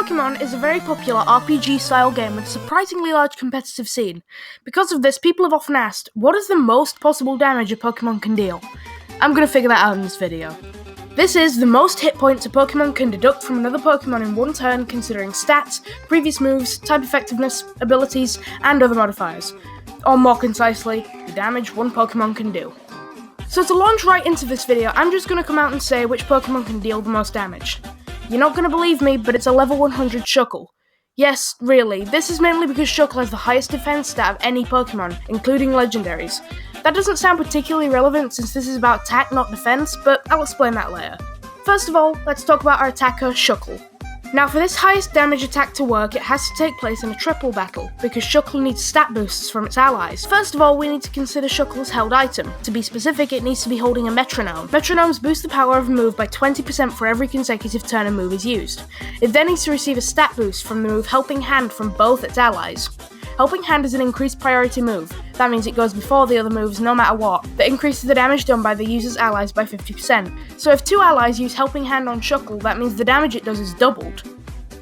Pokemon is a very popular RPG-style game with a surprisingly large competitive scene. Because of this, people have often asked, what is the most possible damage a Pokemon can deal? I'm going to figure that out in this video. This is the most hit points a Pokemon can deduct from another Pokemon in one turn, considering stats, previous moves, type effectiveness, abilities, and other modifiers. Or more concisely, the damage one Pokemon can do. So to launch right into this video, I'm just going to come out and say which Pokemon can deal the most damage. You're not going to believe me, but it's a level 100 Shuckle. Yes, really, this is mainly because Shuckle has the highest defense stat of any Pokemon, including legendaries. That doesn't sound particularly relevant since this is about attack, not defense, but I'll explain that later. First of all, let's talk about our attacker, Shuckle. Now for this highest damage attack to work, it has to take place in a triple battle, because Shuckle needs stat boosts from its allies. First of all, we need to consider Shuckle's held item. To be specific, it needs to be holding a Metronome. Metronomes boost the power of a move by 20% for every consecutive turn a move is used. It then needs to receive a stat boost from the move Helping Hand from both its allies. Helping Hand is an increased priority move. That means it goes before the other moves no matter what. That increases the damage done by the user's allies by 50%. So if two allies use Helping Hand on Shuckle, that means the damage it does is doubled.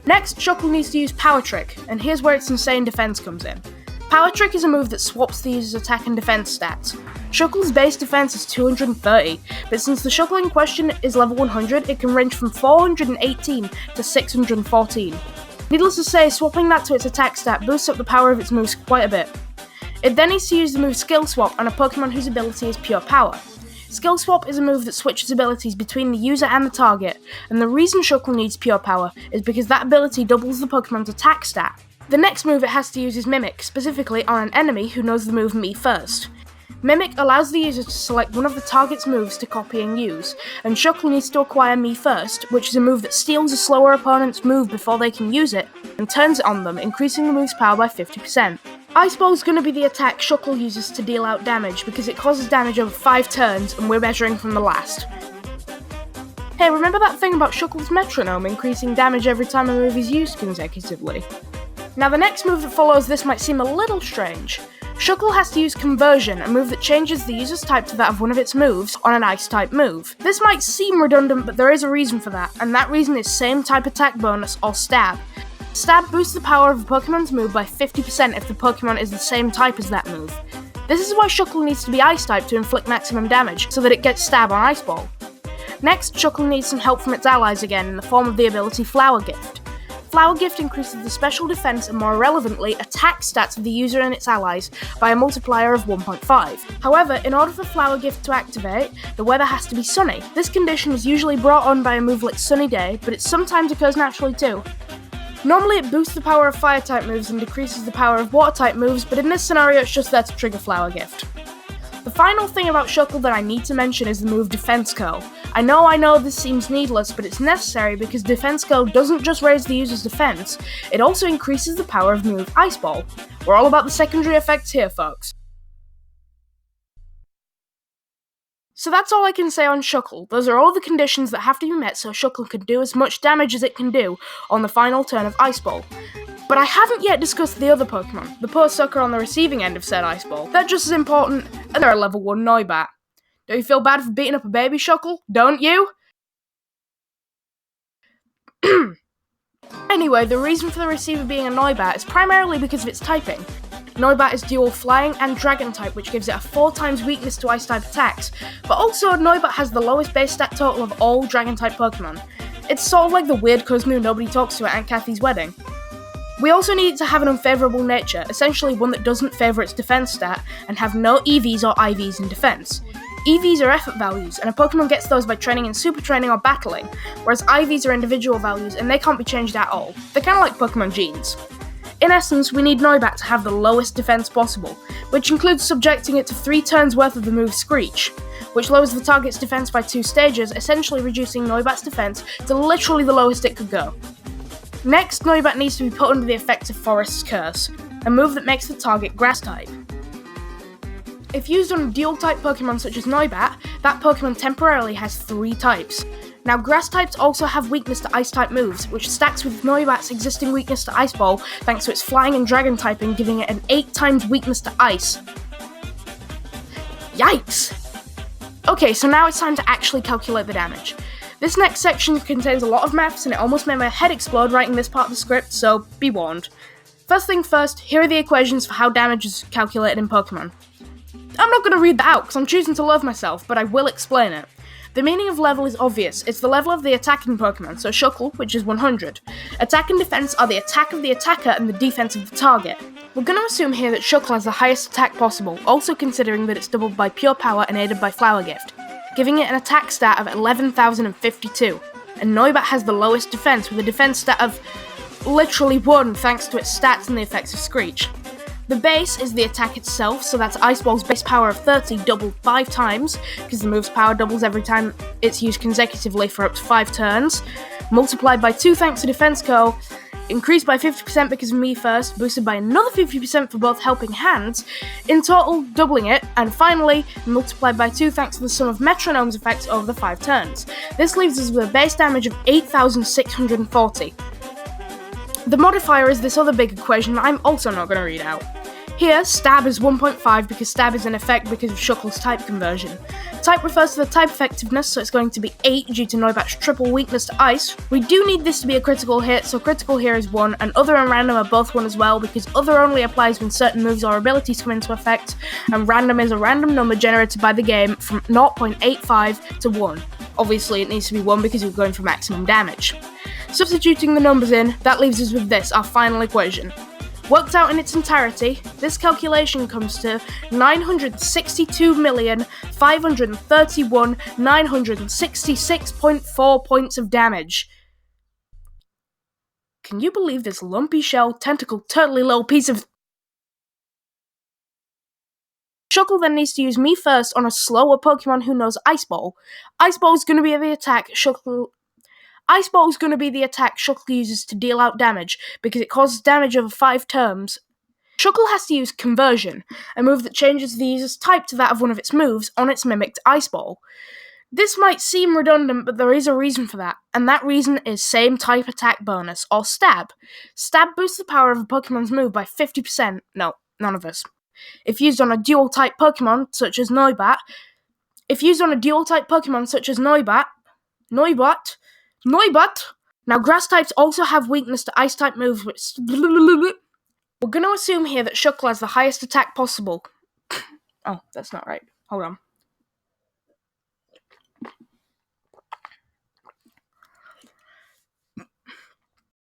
Next, Shuckle needs to use Power Trick, and here's where its insane defense comes in. Power Trick is a move that swaps the user's attack and defense stats. Shuckle's base defense is 230, but since the Shuckle in question is level 100, it can range from 418 to 614. Needless to say, swapping that to its attack stat boosts up the power of its moves quite a bit. It then needs to use the move Skill Swap on a Pokemon whose ability is Pure Power. Skill Swap is a move that switches abilities between the user and the target, and the reason Shuckle needs Pure Power is because that ability doubles the Pokemon's attack stat. The next move it has to use is Mimic, specifically on an enemy who knows the move Me First. Mimic allows the user to select one of the target's moves to copy and use, and Shuckle needs to acquire Me First, which is a move that steals a slower opponent's move before they can use it, and turns it on them, increasing the move's power by 50%. Ice Ball is going to be the attack Shuckle uses to deal out damage because it causes damage over 5 turns and we're measuring from the last. Hey, remember that thing about Shuckle's Metronome increasing damage every time a move is used consecutively? Now the next move that follows this might seem a little strange. Shuckle has to use Conversion, a move that changes the user's type to that of one of its moves on an Ice-type move. This might seem redundant, but there is a reason for that, and that reason is same type attack bonus or Stab. Stab boosts the power of a Pokemon's move by 50% if the Pokemon is the same type as that move. This is why Shuckle needs to be Ice-type to inflict maximum damage, so that it gets Stab on Ice Ball. Next, Shuckle needs some help from its allies again in the form of the ability Flower Gift. Flower Gift increases the special defense and more relevantly, attack stats of the user and its allies by a multiplier of 1.5. However, in order for Flower Gift to activate, the weather has to be sunny. This condition is usually brought on by a move like Sunny Day, but it sometimes occurs naturally too. Normally it boosts the power of Fire-type moves and decreases the power of Water-type moves, but in this scenario it's just there to trigger Flower Gift. The final thing about Shuckle that I need to mention is the move Defense Curl. I know this seems needless, but it's necessary because Defense Curl doesn't just raise the user's defense, it also increases the power of the move Ice Ball. We're all about the secondary effects here, folks. So that's all I can say on Shuckle. Those are all the conditions that have to be met so Shuckle can do as much damage as it can do on the final turn of Ice Ball. But I haven't yet discussed the other Pokemon, the poor sucker on the receiving end of said Ice Ball. They're just as important, and they're a level 1 Noibat. Don't you feel bad for beating up a baby, Shuckle? Don't you? Anyway, the reason for the receiver being a Noibat is primarily because of its typing. Noibat is dual Flying and Dragon type, which gives it a 4 times weakness to Ice-type attacks, but also Noibat has the lowest base stat total of all Dragon-type Pokemon. It's sort of like the weird cousin who nobody talks to at Aunt Kathy's wedding. We also need it to have an unfavourable nature, essentially one that doesn't favour its defense stat, and have no EVs or IVs in defense. EVs are effort values, and a Pokemon gets those by training in super training or battling, whereas IVs are individual values and they can't be changed at all. They're kind of like Pokemon genes. In essence, we need Noibat to have the lowest defense possible, which includes subjecting it to 3 turns worth of the move Screech, which lowers the target's defense by 2 stages, essentially reducing Noibat's defense to literally the lowest it could go. Next, Noibat needs to be put under the effect of Forest's Curse, a move that makes the target Grass-type. If used on a dual-type Pokemon such as Noibat, that Pokemon temporarily has 3 types. Now, Grass types also have weakness to Ice-type moves, which stacks with Noibat's existing weakness to Ice Ball thanks to its Flying and Dragon typing, giving it an 8 times weakness to Ice. Yikes! Okay, so now it's time to actually calculate the damage. This next section contains a lot of maths and it almost made my head explode writing this part of the script, so be warned. First thing first, here are the equations for how damage is calculated in Pokemon. I'm not going to read that out because I'm choosing to love myself, but I will explain it. The meaning of level is obvious. It's the level of the attacking Pokemon, so Shuckle, which is 100. Attack and defense are the attack of the attacker and the defense of the target. We're going to assume here that Shuckle has the highest attack possible, also considering that it's doubled by pure power and aided by Flower Gift, giving it an attack stat of 11,052. And Noibat has the lowest defense, with a defense stat of literally 1 thanks to its stats and the effects of Screech. The base is the attack itself, so that's Ice Ball's base power of 30 doubled 5 times, because the move's power doubles every time it's used consecutively for up to 5 turns, multiplied by 2 thanks to Defense Co., increased by 50% because of Me First, boosted by another 50% for both Helping Hands, in total doubling it, and finally multiplied by 2 thanks to the sum of Metronome's effects over the 5 turns. This leaves us with a base damage of 8,640. The modifier is this other big equation that I'm also not going to read out. Here, Stab is 1.5 because Stab is an effect because of Shuckle's type conversion. Type refers to the type effectiveness, so it's going to be 8 due to Noibat's triple weakness to Ice. We do need this to be a critical hit, so critical here is 1, and other and random are both 1 as well, because other only applies when certain moves or abilities come into effect, and random is a random number generated by the game from 0.85 to 1. Obviously it needs to be 1 because we're going for maximum damage. Substituting the numbers in, that leaves us with this, our final equation. Worked out in its entirety, this calculation comes to 962,531,966.4 points of damage. Can you believe this lumpy shell, tentacle, turtly little piece of... Shuckle then needs to use Me First on a slower Pokemon who knows Ice Ball. Ice Ball is going to be the attack Shuckle uses to deal out damage, because it causes damage over 5 turns. Shuckle has to use Conversion, a move that changes the user's type to that of one of its moves on its mimicked Ice Ball. This might seem redundant, but there is a reason for that, and that reason is Same Type Attack Bonus, or Stab. Stab boosts the power of a Pokemon's move by 50%. No, none of this. If used on a dual-type Pokemon, such as Noibat, Now, grass types also have weakness to ice type moves, which... We're going to assume here that Shuckle has the highest attack possible. Oh, that's not right. Hold on.